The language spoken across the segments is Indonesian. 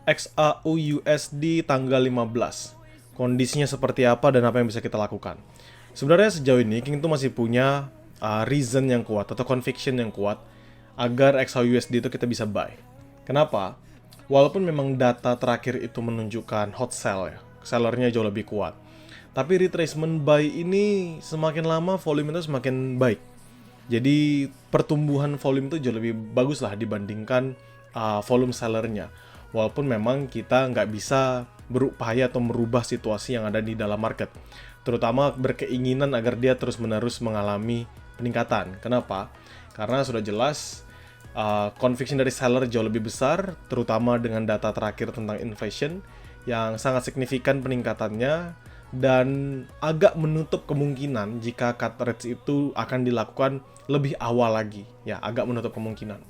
XAU USD tanggal 15. Kondisinya seperti apa dan apa yang bisa kita lakukan. Sebenarnya sejauh ini King itu masih punya reason yang kuat atau conviction yang kuat agar XAU USD itu kita bisa buy. Kenapa? Walaupun memang data terakhir itu menunjukkan hot sell ya, sellernya jauh lebih kuat. Tapi retracement buy ini semakin lama volume itu semakin baik. Jadi pertumbuhan volume itu jauh lebih bagus lah dibandingkan volume sellernya. Walaupun memang kita nggak bisa berupaya atau merubah situasi yang ada di dalam market. Terutama berkeinginan agar dia terus-menerus mengalami peningkatan. Kenapa? Karena sudah jelas conviction dari seller jauh lebih besar, terutama dengan data terakhir tentang inflation yang sangat signifikan peningkatannya dan agak menutup kemungkinan jika cut rates itu akan dilakukan lebih awal lagi. Ya, agak menutup kemungkinan.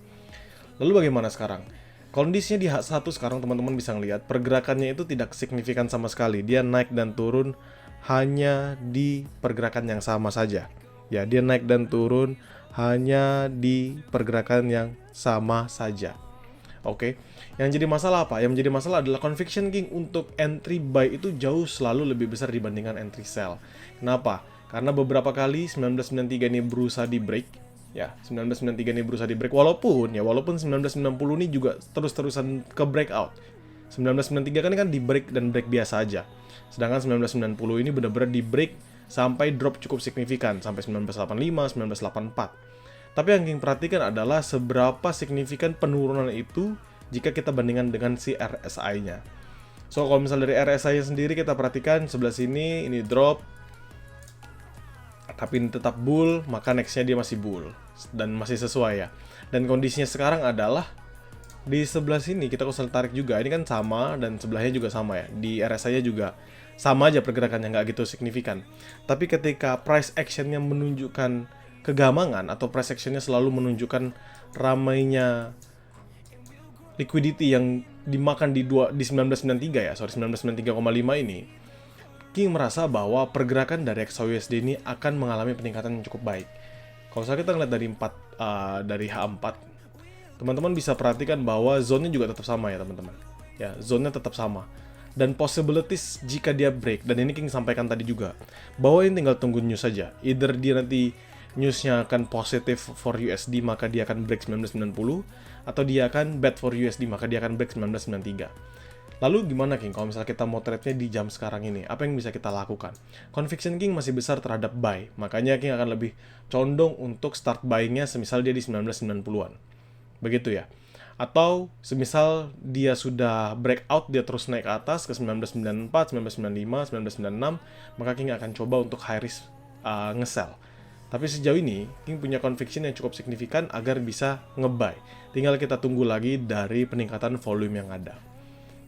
Lalu bagaimana sekarang? Kondisinya di H1 sekarang teman-teman bisa ngelihat pergerakannya itu tidak signifikan sama sekali. Dia naik dan turun hanya di pergerakan yang sama saja. Ya, dia naik dan turun hanya di pergerakan yang sama saja. Oke, yang jadi masalah apa? Yang menjadi masalah adalah conviction King untuk entry buy itu jauh selalu lebih besar dibandingkan entry sell. Kenapa? Karena beberapa kali 1993 ini berusaha di break. Ya, 1993 ini berusaha di break. Walaupun 1990 ini juga terus-terusan ke breakout. 1993 kan di break dan break biasa aja. Sedangkan 1990 ini benar-benar di break sampai drop cukup signifikan. Sampai 1985, 1984. Tapi yang King perhatikan adalah seberapa signifikan penurunan itu jika kita bandingkan dengan si RSI-nya. So, kalau misalnya dari RSI-nya sendiri kita perhatikan sebelah sini, ini drop, tapi ini tetap bull, maka next-nya dia masih bull. Dan masih sesuai ya. Dan kondisinya sekarang adalah di sebelah sini, kita kalau tarik juga, ini kan sama, dan sebelahnya juga sama ya. Di RSI-nya juga sama aja pergerakannya, nggak gitu signifikan. Tapi ketika price action-nya menunjukkan kegamangan atau price action-nya selalu menunjukkan ramainya liquidity yang dimakan di 1993 ya, sorry 1993,5 ini, King merasa bahwa pergerakan dari XAUUSD ini akan mengalami peningkatan yang cukup baik. Kalau misalnya kita ngeliat dari H4, teman-teman bisa perhatikan bahwa zone-nya juga tetap sama ya teman-teman. Ya, zone-nya tetap sama. Dan possibilities jika dia break, dan ini King sampaikan tadi juga, bahwa ini tinggal tunggu news saja. Either dia nanti newsnya akan positif for USD maka dia akan break 1990, atau dia akan bad for USD maka dia akan break 1993. Lalu gimana King kalau misalnya kita mau trade-nya di jam sekarang ini? Apa yang bisa kita lakukan? Conviction King masih besar terhadap buy, makanya King akan lebih condong untuk start buy-nya semisal dia di 1990-an. Begitu ya. Atau semisal dia sudah breakout, dia terus naik ke atas ke 1994, 1995, 1996, maka King akan coba untuk high risk nge-sell. Tapi sejauh ini, King punya conviction yang cukup signifikan agar bisa nge-buy. Tinggal kita tunggu lagi dari peningkatan volume yang ada.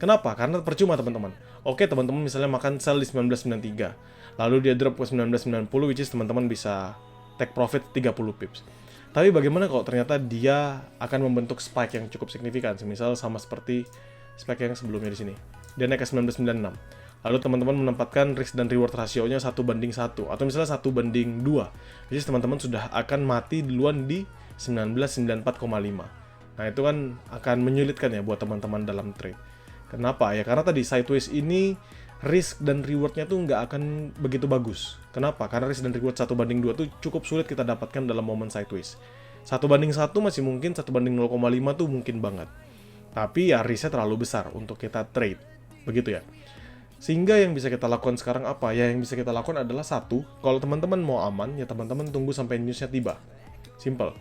Kenapa? Karena percuma teman-teman. Oke, teman-teman misalnya makan sell di 1993, lalu dia drop ke 1990, which is teman-teman bisa take profit 30 pips. Tapi bagaimana kalau ternyata dia akan membentuk spike yang cukup signifikan, semisal sama seperti spike yang sebelumnya di sini. Dia naik ke 1996. Lalu teman-teman menempatkan risk dan reward rasionya 1:1, atau misalnya 1:2. Jadi teman-teman sudah akan mati duluan di 1994,5. Nah, itu kan akan menyulitkan ya buat teman-teman dalam trade. Kenapa? Ya karena tadi sideways ini risk dan rewardnya tuh nggak akan begitu bagus. Kenapa? Karena risk dan reward 1:2 tuh cukup sulit kita dapatkan dalam momen sideways. 1:1 masih mungkin, 1:0,5 tuh mungkin banget. Tapi ya risknya terlalu besar untuk kita trade. Begitu ya. Sehingga yang bisa kita lakukan sekarang apa? Ya yang bisa kita lakukan adalah satu, kalau teman-teman mau aman, ya teman-teman tunggu sampai newsnya tiba. Simple.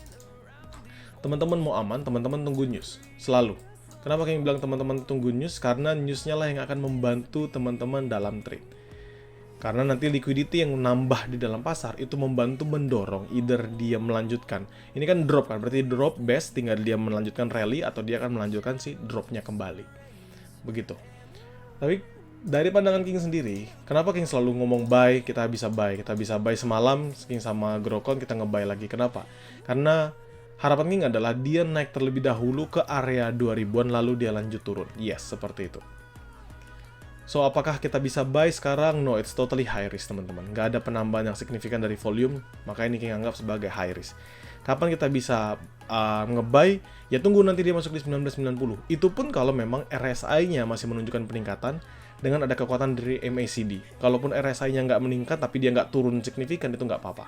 Teman-teman mau aman, teman-teman tunggu news. Selalu. Kenapa kami bilang teman-teman tunggu news? Karena newsnya lah yang akan membantu teman-teman dalam trade. Karena nanti liquidity yang nambah di dalam pasar itu membantu mendorong either dia melanjutkan. Ini kan drop kan, berarti drop best tinggal dia melanjutkan rally atau dia akan melanjutkan si dropnya kembali. Begitu. Tapi dari pandangan King sendiri, kenapa King selalu ngomong buy, kita bisa buy semalam, King sama Grokon kita nge-buy lagi. Kenapa? Karena harapan King adalah dia naik terlebih dahulu ke area 2000-an lalu dia lanjut turun. Yes, seperti itu. So, apakah kita bisa buy sekarang? No, it's totally high risk, teman-teman. Nggak ada penambahan yang signifikan dari volume, maka ini King anggap sebagai high risk. Kapan kita bisa nge-buy? Ya tunggu nanti dia masuk di 1990. Itu pun kalau memang RSI-nya masih menunjukkan peningkatan dengan ada kekuatan dari MACD. Kalaupun RSI-nya nggak meningkat, tapi dia nggak turun signifikan, itu nggak apa-apa.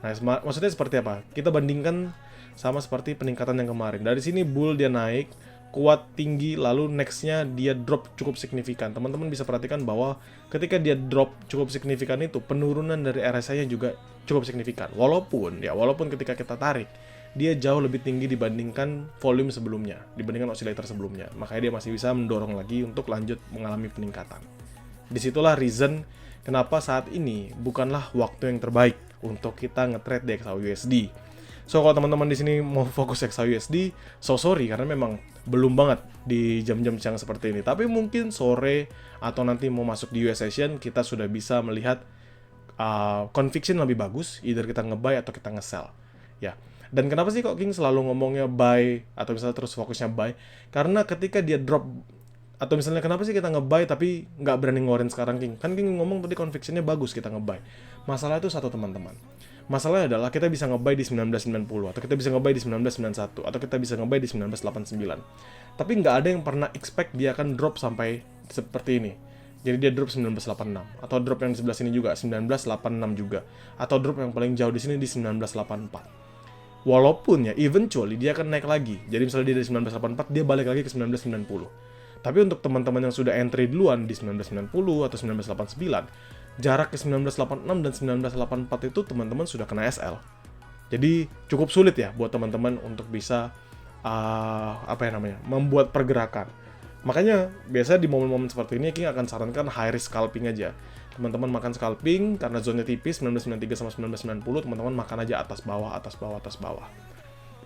Nah, maksudnya seperti apa? Kita bandingkan sama seperti peningkatan yang kemarin. Dari sini bull dia naik, kuat, tinggi, lalu next-nya dia drop cukup signifikan. Teman-teman bisa perhatikan bahwa ketika dia drop cukup signifikan itu, penurunan dari RSI-nya juga cukup signifikan. Walaupun ketika kita tarik, dia jauh lebih tinggi dibandingkan volume sebelumnya, dibandingkan oscillator sebelumnya. Makanya dia masih bisa mendorong lagi untuk lanjut mengalami peningkatan. Disitulah reason kenapa saat ini bukanlah waktu yang terbaik untuk kita nge-trade di XAUUSD. So, kalau teman-teman di sini mau fokus XAUUSD, so sorry karena memang belum banget di jam-jam siang seperti ini. Tapi mungkin sore atau nanti mau masuk di US session, kita sudah bisa melihat conviction lebih bagus, either kita nge-buy atau kita nge-sell. Ya. Dan kenapa sih kok King selalu ngomongnya buy atau misalnya terus fokusnya buy? Karena ketika dia drop, atau misalnya kenapa sih kita nge-buy tapi nggak berani ngeluarin sekarang King? Kan King ngomong tadi convictionnya bagus kita nge-buy. Masalah itu satu, teman-teman. Masalahnya adalah kita bisa nge-buy di 1990, atau kita bisa nge-buy di 1991, atau kita bisa nge-buy di 1989. Tapi nggak ada yang pernah expect dia akan drop sampai seperti ini. Jadi dia drop 1986, atau drop yang di sebelah sini juga 1986 juga, atau drop yang paling jauh di sini di 1984. Walaupun ya eventually dia akan naik lagi. Jadi misalnya dia dari 1984 dia balik lagi ke 1990. Tapi untuk teman-teman yang sudah entry duluan di 1990 atau 1989, jarak ke 1986 dan 1984 itu teman-teman sudah kena SL. Jadi cukup sulit ya buat teman-teman untuk bisa membuat pergerakan. Makanya biasanya di momen-momen seperti ini King akan sarankan high risk scalping aja. Teman-teman makan scalping karena zona tipis 1993 sama 1990, teman-teman makan aja atas bawah.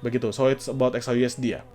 Begitu. So it's about XAUUSD ya.